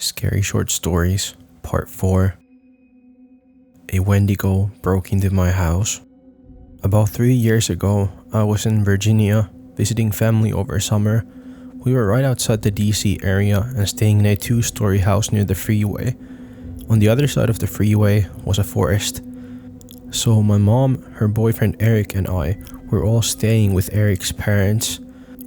Scary Short Stories, Part 4. A Wendigo broke into my house. About 3 years ago, I was in Virginia visiting family over summer. We were right outside the DC area and staying in a 2-story house near the freeway. On the other side of the freeway was a forest. So my mom, her boyfriend Eric, and I were all staying with Eric's parents.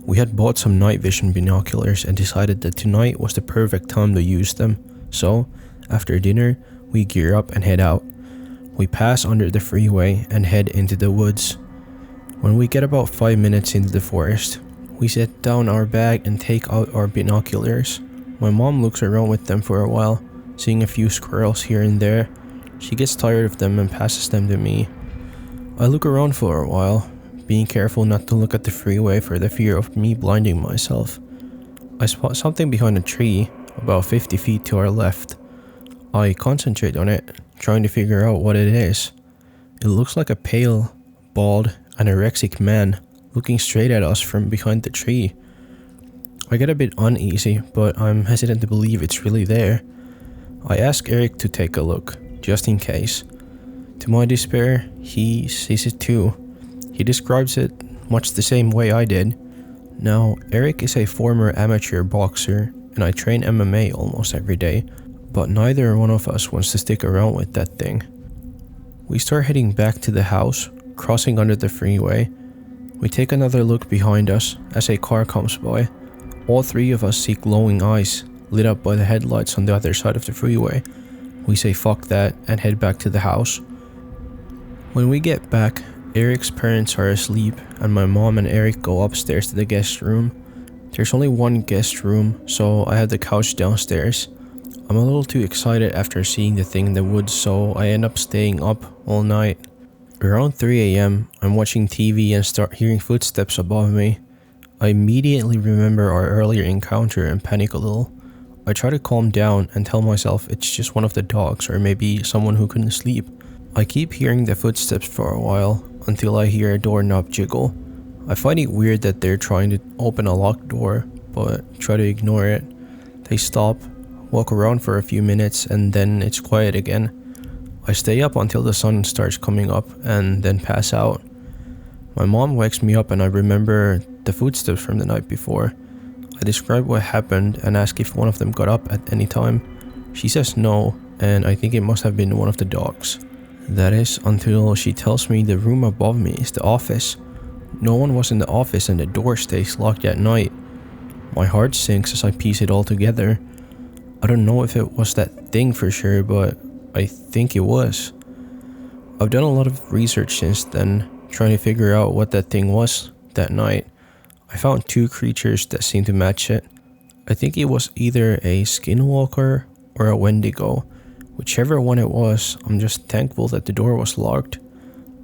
We had bought some night vision binoculars and decided that tonight was the perfect time to use them. So, after dinner, we gear up and head out. We pass under the freeway and head into the woods. When we get about 5 minutes into the forest, we set down our bag and take out our binoculars. My mom looks around with them for a while, seeing a few squirrels here and there. She gets tired of them and passes them to me. I look around for a while, being careful not to look at the freeway for the fear of me blinding myself. I spot something behind a tree, about 50 feet to our left. I concentrate on it, trying to figure out what it is. It looks like a pale, bald, anorexic man looking straight at us from behind the tree. I get a bit uneasy, but I'm hesitant to believe it's really there. I ask Eric to take a look, just in case. To my despair, he sees it too. He describes it much the same way I did. Now, Eric is a former amateur boxer, and I train MMA almost every day, but neither one of us wants to stick around with that thing. We start heading back to the house, crossing under the freeway. We take another look behind us as a car comes by. All three of us see glowing eyes, lit up by the headlights on the other side of the freeway. We say fuck that and head back to the house. When we get back, Eric's parents are asleep and my mom and Eric go upstairs to the guest room. There's only one guest room, so I have the couch downstairs. I'm a little too excited after seeing the thing in the woods, so I end up staying up all night. Around 3 a.m, I'm watching TV and start hearing footsteps above me. I immediately remember our earlier encounter and panic a little. I try to calm down and tell myself it's just one of the dogs or maybe someone who couldn't sleep. I keep hearing the footsteps for a while until I hear a doorknob jiggle. I find it weird that they're trying to open a locked door, but try to ignore it. They stop, walk around for a few minutes, and then it's quiet again. I stay up until the sun starts coming up and then pass out. My mom wakes me up and I remember the footsteps from the night before. I describe what happened and ask if one of them got up at any time. She says no, and I think it must have been one of the dogs. That is until she tells me the room above me is the office. No one was in the office and the door stays locked at night. My heart sinks as I piece it all together. I don't know if it was that thing for sure, but I think it was. I've done a lot of research since then, trying to figure out what that thing was that night. I found 2 creatures that seemed to match it. I think it was either a skinwalker or a Wendigo. Whichever one it was, I'm just thankful that the door was locked.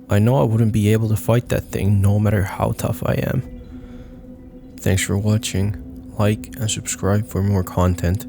I know I wouldn't be able to fight that thing no matter how tough I am. Thanks for watching. Like and subscribe for more content.